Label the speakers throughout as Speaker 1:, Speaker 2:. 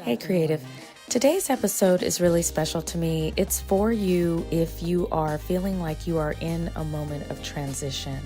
Speaker 1: Hey creative, today's episode is really special to me. It's for you if you are feeling like you are in a moment of transition.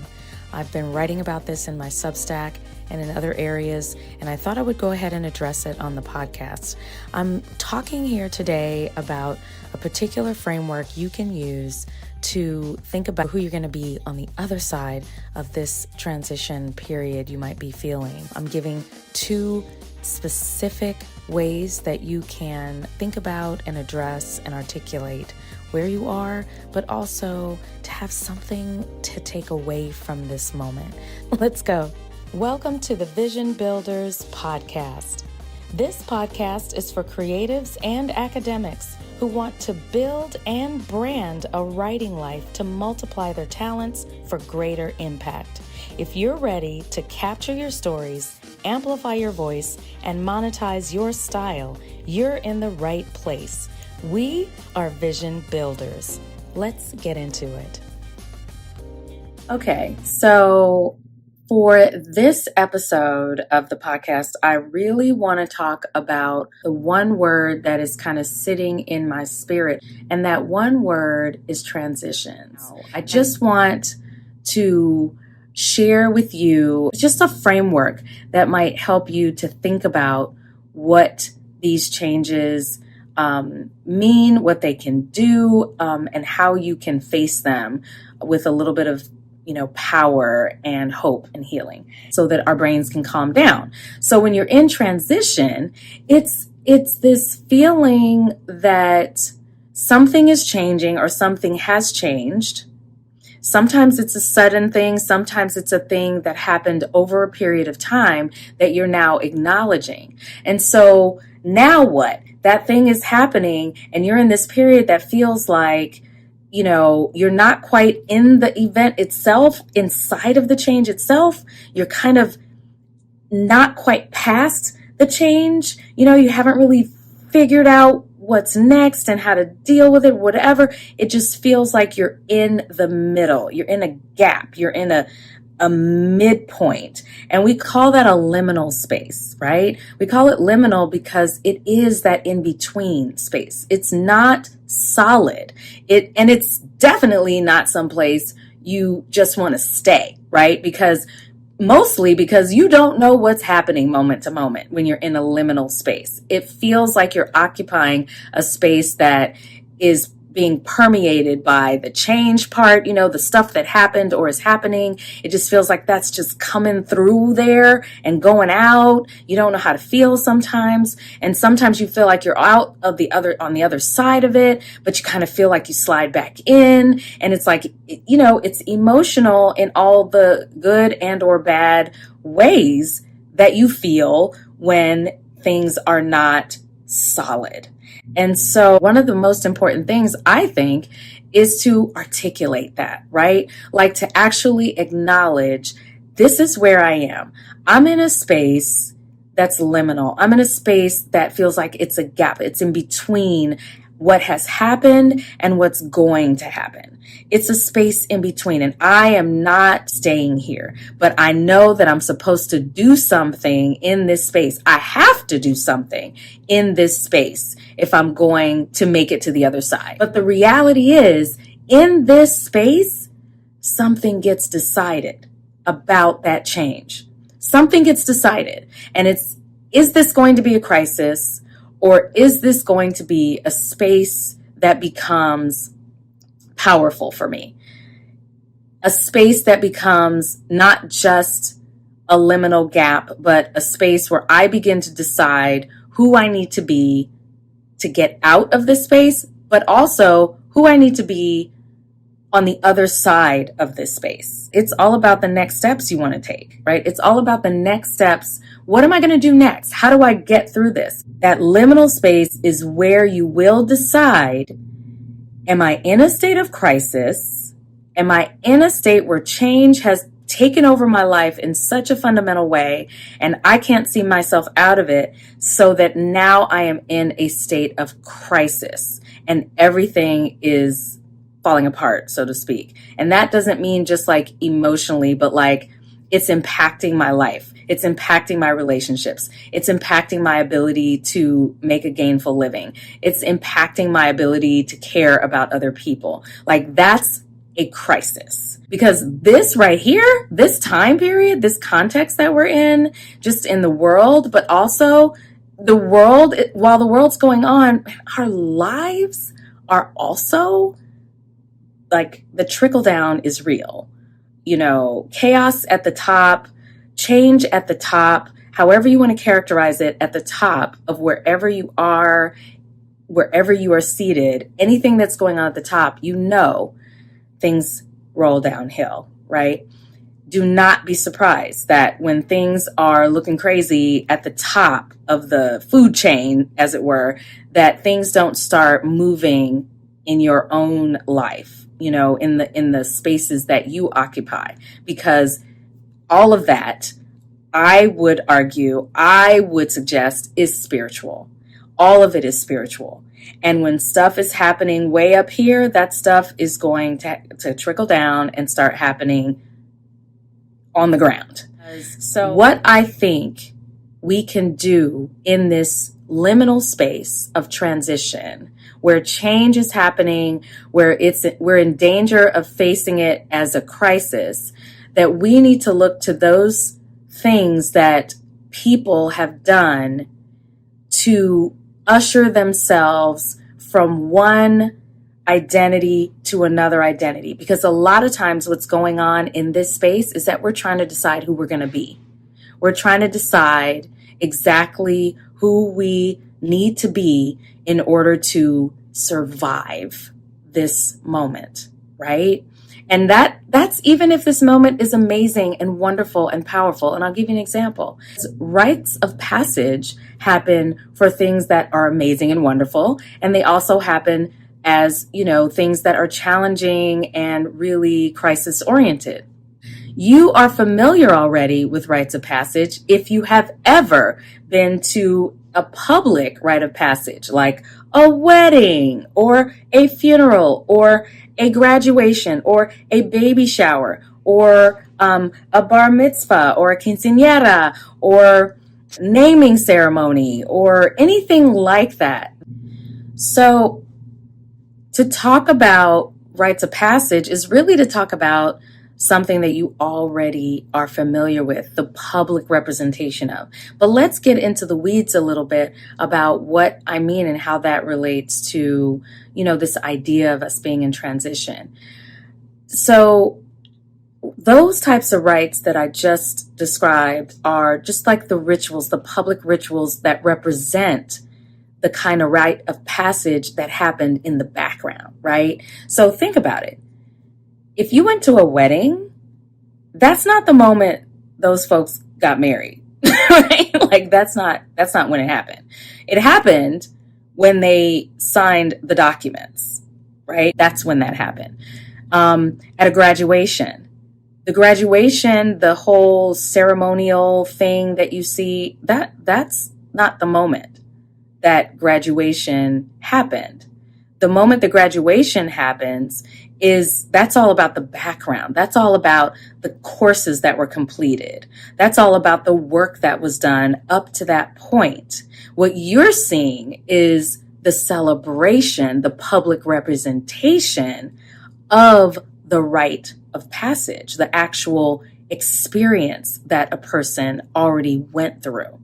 Speaker 1: I've been writing about this in my Substack and in other areas, and I thought I would go ahead and address it on the podcast. I'm talking here today about a particular framework you can use to think about who you're going to be on the other side of this transition period you might be feeling. I'm giving two specific ways that you can think about and address and articulate where you are, but also to have something to take away from this moment. Let's go. Welcome to the Vision Builders Podcast. This podcast is for creatives and academics who want to build and brand a writing life to multiply their talents for greater impact. If you're ready to capture your stories, amplify your voice, and monetize your style, you're in the right place. We are Vision Builders. Let's get into it. Okay, so for this episode of the podcast, I really want to talk about the one word that is kind of sitting in my spirit, and that one word is transitions. I just want to share with you just a framework that might help you to think about what these changes mean, what they can do, and how you can face them with a little bit of power and hope and healing so that our brains can calm down. So when you're in transition, it's this feeling that something is changing or something has changed. Sometimes it's a sudden thing. Sometimes it's a thing that happened over a period of time that you're now acknowledging. And so now what? That thing is happening and you're in this period that feels like, you're not quite in the event itself, inside of the change itself. You're kind of not quite past the change. You haven't really figured out what's next and how to deal with it, whatever. It just feels like you're in the middle. You're in a gap. You're in a midpoint. And we call that a liminal space, right? We call it liminal because it is that in-between space. It's not solid. And it's definitely not someplace you just want to stay, right? Mostly because you don't know what's happening moment to moment when you're in a liminal space. It feels like you're occupying a space that is being permeated by the change part, the stuff that happened or is happening. It just feels like that's just coming through there and going out. You don't know how to feel sometimes. And sometimes you feel like you're out of on the other side of it, but you kind of feel like you slide back in. And it's like, it's emotional in all the good and or bad ways that you feel when things are not solid. And so one of the most important things, I think, is to articulate that, right? Like to actually acknowledge, this is where I am. I'm in a space that's liminal. I'm in a space that feels like it's a gap. It's in between what has happened and what's going to happen. It's a space in between, and I am not staying here, but I know that I'm supposed to do something in this space. I have to do something in this space if I'm going to make it to the other side. But the reality is, in this space, something gets decided about that change. Something gets decided, and is this going to be a crisis? Or is this going to be a space that becomes powerful for me? A space that becomes not just a liminal gap, but a space where I begin to decide who I need to be to get out of this space, but also who I need to be on the other side of this space. It's all about the next steps you want to take, right? It's all about the next steps. What am I going to do next? How do I get through this? That liminal space is where you will decide, am I in a state of crisis? Am I in a state where change has taken over my life in such a fundamental way and I can't see myself out of it, so that now I am in a state of crisis and everything is falling apart, so to speak. And that doesn't mean just like emotionally, but like it's impacting my life. It's impacting my relationships. It's impacting my ability to make a gainful living. It's impacting my ability to care about other people. Like, that's a crisis. Because this right here, this time period, this context that we're in, just in the world, but also the world, while the world's going on, our lives are also, like, the trickle down is real. You know, chaos at the top, change at the top, however you want to characterize it, at the top of wherever you are seated, anything that's going on at the top, you know, things roll downhill, right? Do not be surprised that when things are looking crazy at the top of the food chain, as it were, that things don't start moving in your own life, you know, in the spaces that you occupy. Because all of that, I would argue, I would suggest, is spiritual. All of it is spiritual. And when stuff is happening way up here, that stuff is going to trickle down and start happening on the ground. So what I think we can do in this liminal space of transition, where change is happening, where we're in danger of facing it as a crisis, that we need to look to those things that people have done to usher themselves from one identity to another identity. Because a lot of times what's going on in this space is that we're trying to decide who we're going to be. We're trying to decide exactly who we need to be in order to survive this moment, right? And that's even if this moment is amazing and wonderful and powerful. And I'll give you an example. Rites of passage happen for things that are amazing and wonderful. And they also happen as, you know, things that are challenging and really crisis oriented. You are familiar already with rites of passage if you have ever been to a public rite of passage, like a wedding or a funeral or a graduation or a baby shower or a bar mitzvah or a quinceañera or naming ceremony or anything like that. So to talk about rites of passage is really to talk about something that you already are familiar with, the public representation of. But let's get into the weeds a little bit about what I mean and how that relates to, you know, this idea of us being in transition. So those types of rites that I just described are just like the rituals, the public rituals that represent the kind of rite of passage that happened in the background, right? So think about it. If you went to a wedding, that's not the moment those folks got married, right? Like that's not when it happened. It happened when they signed the documents, right? That's when that happened. At a graduation, the whole ceremonial thing that you see, that's not the moment that graduation happened. The moment the graduation happens that's all about the background. That's all about the courses that were completed. That's all about the work that was done up to that point. What you're seeing is the celebration, the public representation of the rite of passage, the actual experience that a person already went through.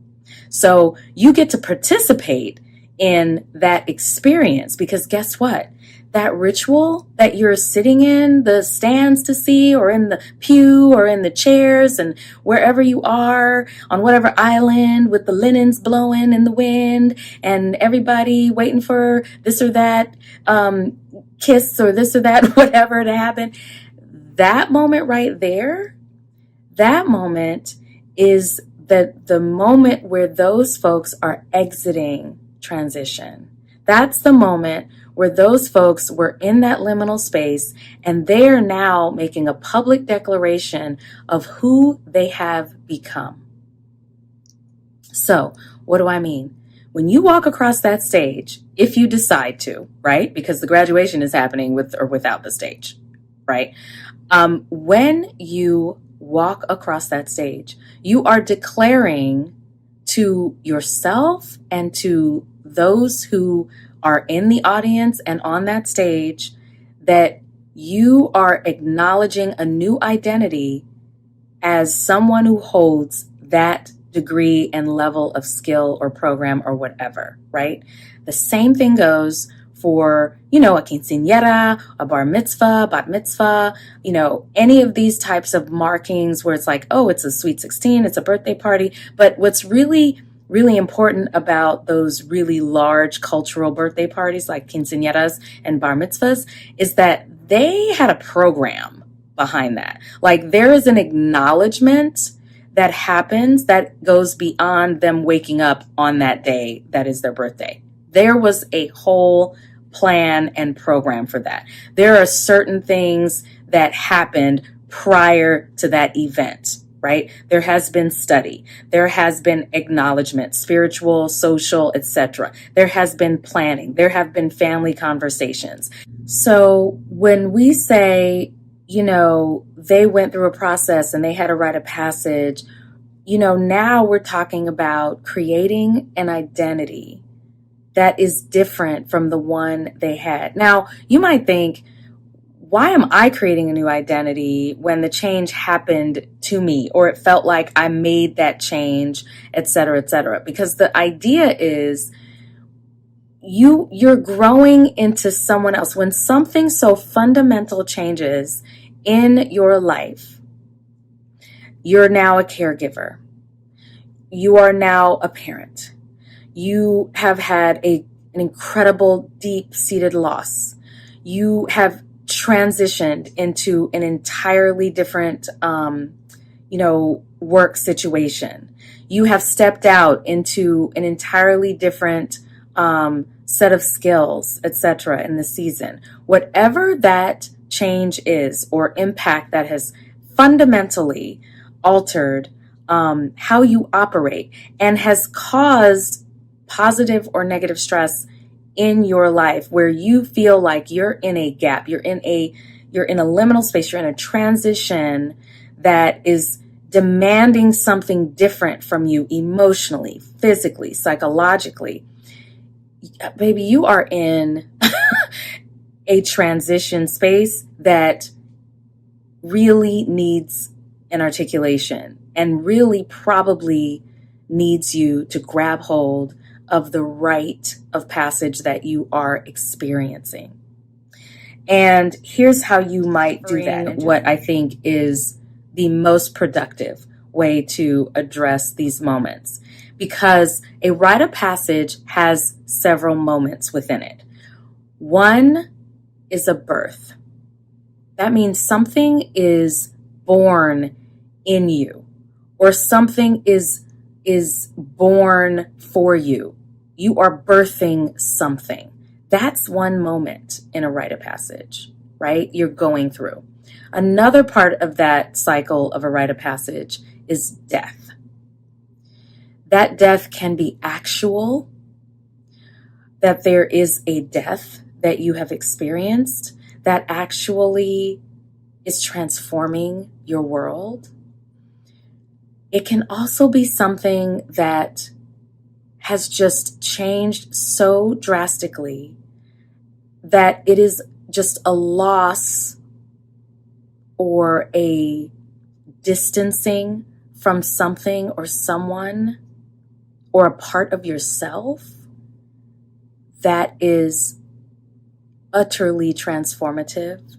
Speaker 1: So you get to participate in that experience because guess what? That ritual that you're sitting in the stands to see or in the pew or in the chairs and wherever you are on whatever island with the linens blowing in the wind and everybody waiting for this or that kiss or this or that, whatever to happen. That moment right there, that moment is the moment where those folks are exiting transition. That's the moment where those folks were in that liminal space and they are now making a public declaration of who they have become. So, what do I mean? When you walk across that stage, if you decide to, right? Because the graduation is happening with or without the stage, right? When you walk across that stage. You are declaring to yourself and to those who are in the audience and on that stage that you are acknowledging a new identity as someone who holds that degree and level of skill or program or whatever, right? The same thing goes for, a quinceañera, a bar mitzvah, bat mitzvah, any of these types of markings where it's like, oh, it's a sweet 16, it's a birthday party. But what's really, really important about those really large cultural birthday parties like quinceañeras and bar mitzvahs is that they had a program behind that. Like there is an acknowledgement that happens that goes beyond them waking up on that day that is their birthday. There was a whole plan and program for that. There are certain things that happened prior to that event, right? There has been study. There has been acknowledgement, spiritual, social, etc. There has been planning. There have been family conversations. So when we say, they went through a process and they had a rite of passage, now we're talking about creating an identity that is different from the one they had. Now, you might think, why am I creating a new identity when the change happened to me or it felt like I made that change, et cetera, et cetera? Because the idea is you're growing into someone else. When something so fundamental changes in your life, you're now a caregiver. You are now a parent. You have had an incredible, deep-seated loss. You have transitioned into an entirely different, work situation. You have stepped out into an entirely different set of skills, etc. in the season. Whatever that change is or impact that has fundamentally altered how you operate and has caused positive or negative stress in your life where you feel like you're in a gap, you're in a liminal space, you're in a transition that is demanding something different from you emotionally, physically, psychologically. Baby, you are in a transition space that really needs an articulation and really probably needs you to grab hold of the rite of passage that you are experiencing. And here's how you might do that. What I think is the most productive way to address these moments, because a rite of passage has several moments within it. One is a birth. That means something is born in you, or something is born for you. You are birthing something. That's one moment in a rite of passage, right? You're going through. Another part of that cycle of a rite of passage is death. That death can be actual, that there is a death that you have experienced that actually is transforming your world. It can also be something that has just changed so drastically that it is just a loss or a distancing from something or someone or a part of yourself that is utterly transformative.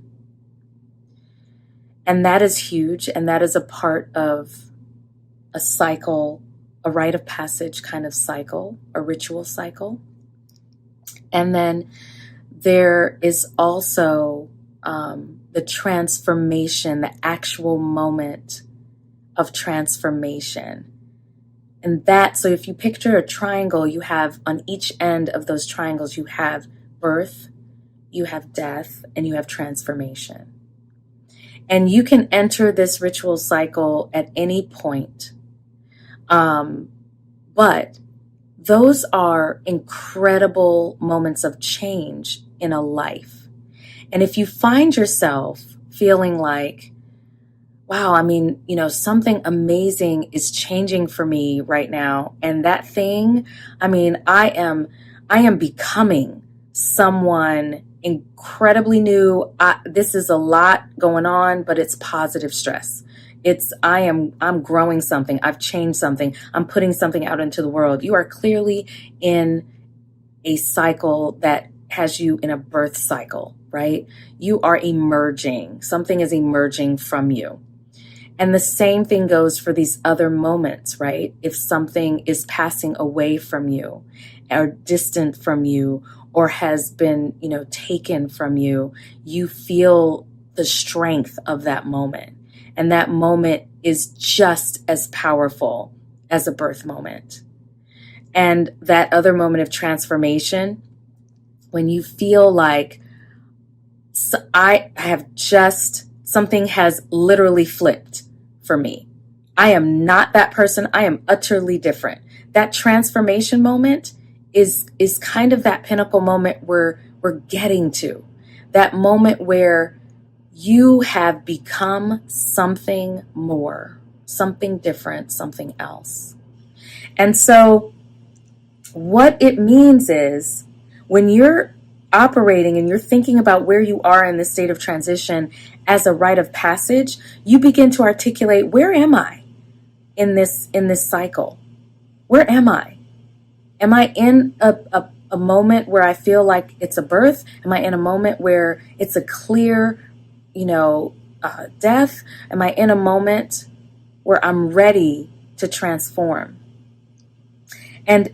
Speaker 1: And that is huge, and that is a part of a cycle, a rite of passage kind of cycle, a ritual cycle. And then there is also the transformation, the actual moment of transformation. And so if you picture a triangle, you have on each end of those triangles, you have birth, you have death, and you have transformation. And you can enter this ritual cycle at any point. But those are incredible moments of change in a life. And if you find yourself feeling like, wow, something amazing is changing for me right now. And that thing, I am becoming someone incredibly new. This is a lot going on, but it's positive stress. I'm growing something. I've changed something. I'm putting something out into the world. You are clearly in a cycle that has you in a birth cycle, right? You are emerging. Something is emerging from you. And the same thing goes for these other moments, right? If something is passing away from you or distant from you or has been, taken from you, you feel the strength of that moment. And that moment is just as powerful as a birth moment. And that other moment of transformation, when you feel like something has literally flipped for me. I am not that person. I am utterly different. That transformation moment is kind of that pinnacle moment where we're getting to. That moment where you have become something more, something different, something else. And so what it means is when you're operating and you're thinking about where you are in this state of transition as a rite of passage, you begin to articulate, where am I in this cycle? Where am I? Am I in a moment where I feel like it's a birth? Am I in a moment where it's a clear, death? Am I in a moment where I'm ready to transform? And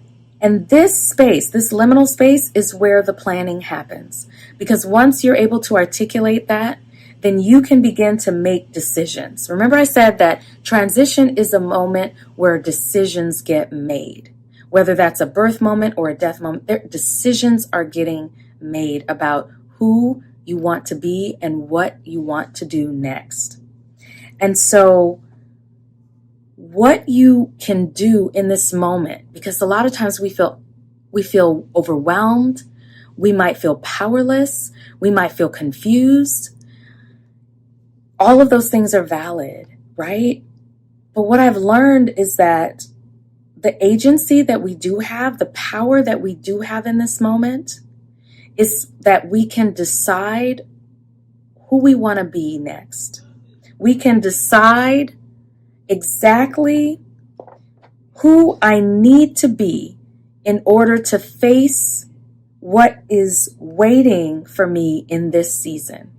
Speaker 1: this space, this liminal space, is where the planning happens. Because once you're able to articulate that, then you can begin to make decisions. Remember I said that transition is a moment where decisions get made. Whether that's a birth moment or a death moment, decisions are getting made about who you want to be and what you want to do next. And so what you can do in this moment, because a lot of times we feel overwhelmed, we might feel powerless, we might feel confused. All of those things are valid, right? But what I've learned is that the agency that we do have, the power that we do have in this moment, is that we can decide who we want to be next. We can decide exactly who I need to be in order to face what is waiting for me in this season.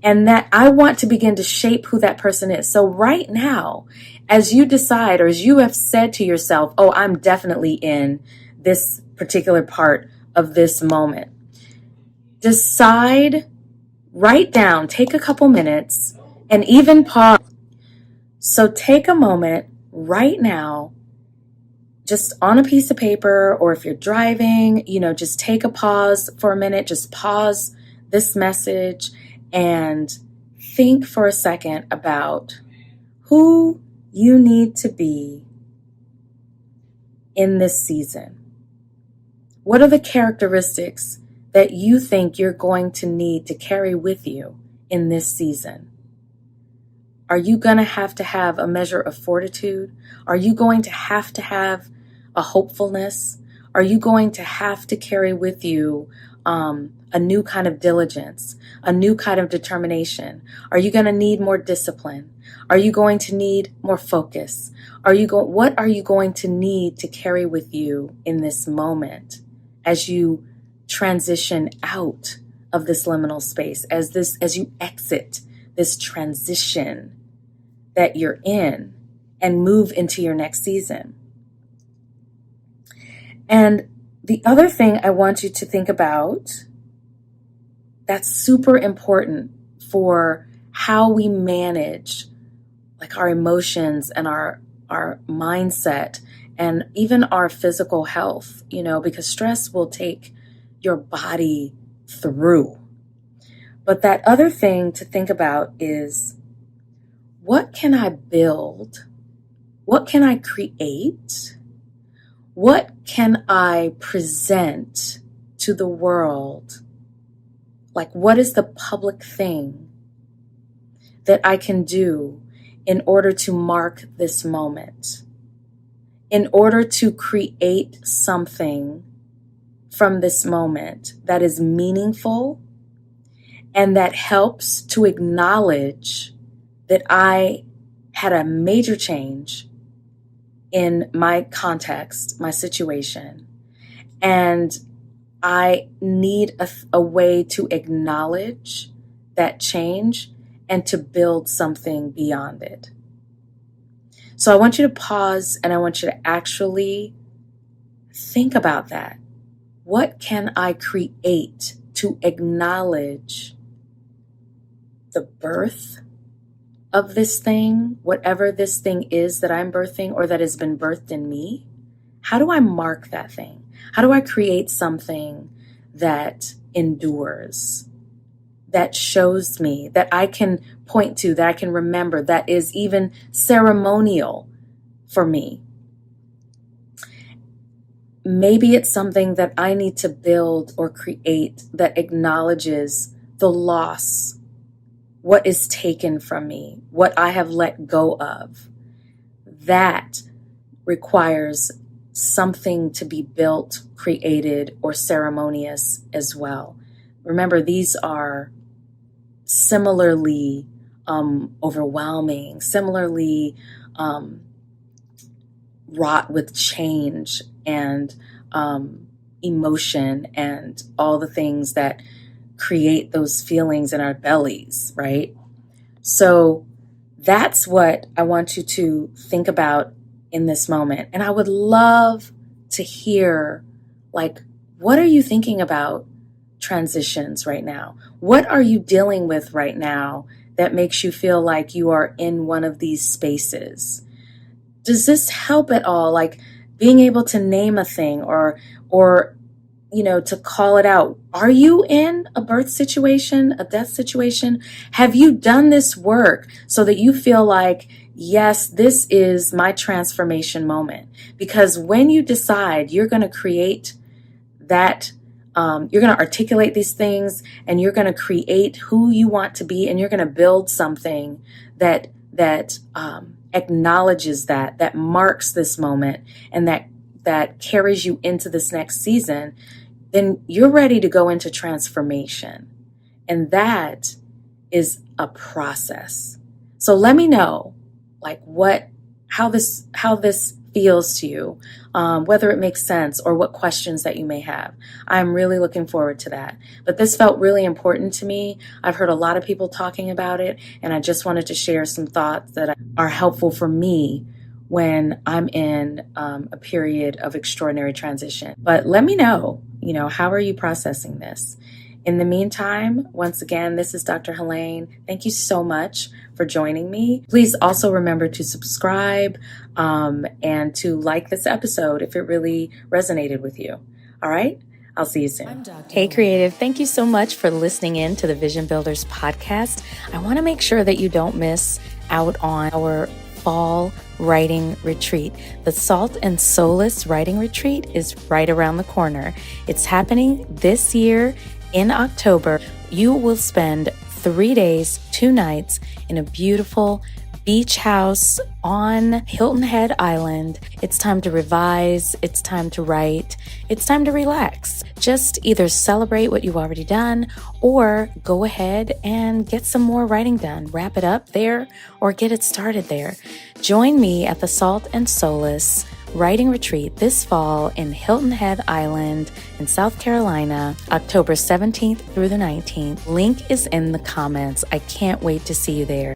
Speaker 1: And that I want to begin to shape who that person is. So right now, as you decide, or as you have said to yourself, oh, I'm definitely in this particular part of this moment, decide, write down, take a couple minutes, and even pause. So take a moment right now, just on a piece of paper, or if you're driving, just take a pause for a minute, just pause this message and think for a second about who you need to be in this season. What are the characteristics that you think you're going to need to carry with you in this season? Are you going to have a measure of fortitude? Are you going to have a hopefulness? Are you going to have to carry with you a new kind of diligence, a new kind of determination? Are you going to need more discipline? Are you going to need more focus? What are you going to need to carry with you in this moment as you transition out of this liminal space, as you exit this transition that you're in and move into your next season? And the other thing I want you to think about that's super important for how we manage our emotions and our mindset and even our physical health, because stress will take your body through. But that other thing to think about is, what can I build? What can I create? What can I present to the world? What is the public thing that I can do in order to mark this moment, in order to create something from this moment that is meaningful and that helps to acknowledge that I had a major change in my context, my situation, and I need a way to acknowledge that change and to build something beyond it. So I want you to pause and I want you to actually think about that. What can I create to acknowledge the birth of this thing, whatever this thing is that I'm birthing or that has been birthed in me? How do I mark that thing? How do I create something that endures, that shows me, that I can point to, that I can remember, that is even ceremonial for me? Maybe it's something that I need to build or create that acknowledges the loss, what is taken from me, what I have let go of. That requires something to be built, created, or ceremonious as well. Remember, these are similarly overwhelming, similarly wrought with change and emotion and all the things that create those feelings in our bellies, right? So that's what I want you to think about in this moment. And I would love to hear, like, what are you thinking about transitions right now? What are you dealing with right now that makes you feel like you are in one of these spaces? Does this help at all? Like being able to name a thing or to call it out. Are you in a birth situation, a death situation? Have you done this work so that you feel like, yes, this is my transformation moment? Because when you decide you're going to create that, you're going to articulate these things and you're going to create who you want to be, and you're going to build something that acknowledges that marks this moment, and that carries you into this next season, then you're ready to go into transformation. And that is a process. So let me know, like, how this feels to you, whether it makes sense or what questions that you may have. I'm really looking forward to that. But this felt really important to me. I've heard a lot of people talking about it, and I just wanted to share some thoughts that are helpful for me when I'm in a period of extraordinary transition. But let me know, how are you processing this? In the meantime, once again, this is Dr. Helene. Thank you so much for joining me. Please also remember to subscribe and to like this episode if it really resonated with you. All right? I'll see you soon. Hey, Creative. Thank you so much for listening in to the Vision Builders podcast. I want to make sure that you don't miss out on our fall writing retreat. The Salt and Solace writing retreat is right around the corner. It's happening this year in October. You will spend 3 days, 2 nights in a beautiful beach house on Hilton Head Island. It's time to revise. It's time to write. It's time to relax. Just either celebrate what you've already done or go ahead and get some more writing done. Wrap it up there or get it started there. Join me at the Salt and Solace writing retreat this fall in Hilton Head Island in South Carolina, October 17th through the 19th. Link is in the comments. I can't wait to see you there.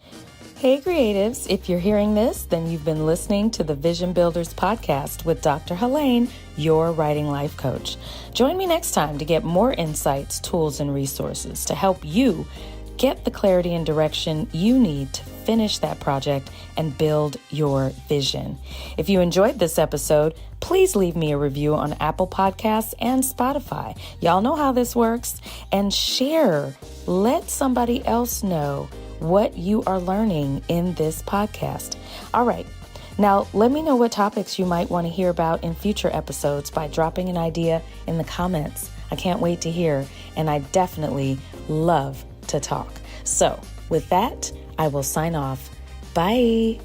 Speaker 1: Hey creatives, if you're hearing this, then you've been listening to the Vision Builders podcast with Dr. Helene, your writing life coach. Join me next time to get more insights, tools, and resources to help you get the clarity and direction you need to finish that project and build your vision. If you enjoyed this episode, please leave me a review on Apple Podcasts and Spotify. Y'all know how this works. And share. Let somebody else know what you are learning in this podcast. All right. Now, let me know what topics you might want to hear about in future episodes by dropping an idea in the comments. I can't wait to hear, and I definitely love to talk. So, with that, I will sign off. Bye.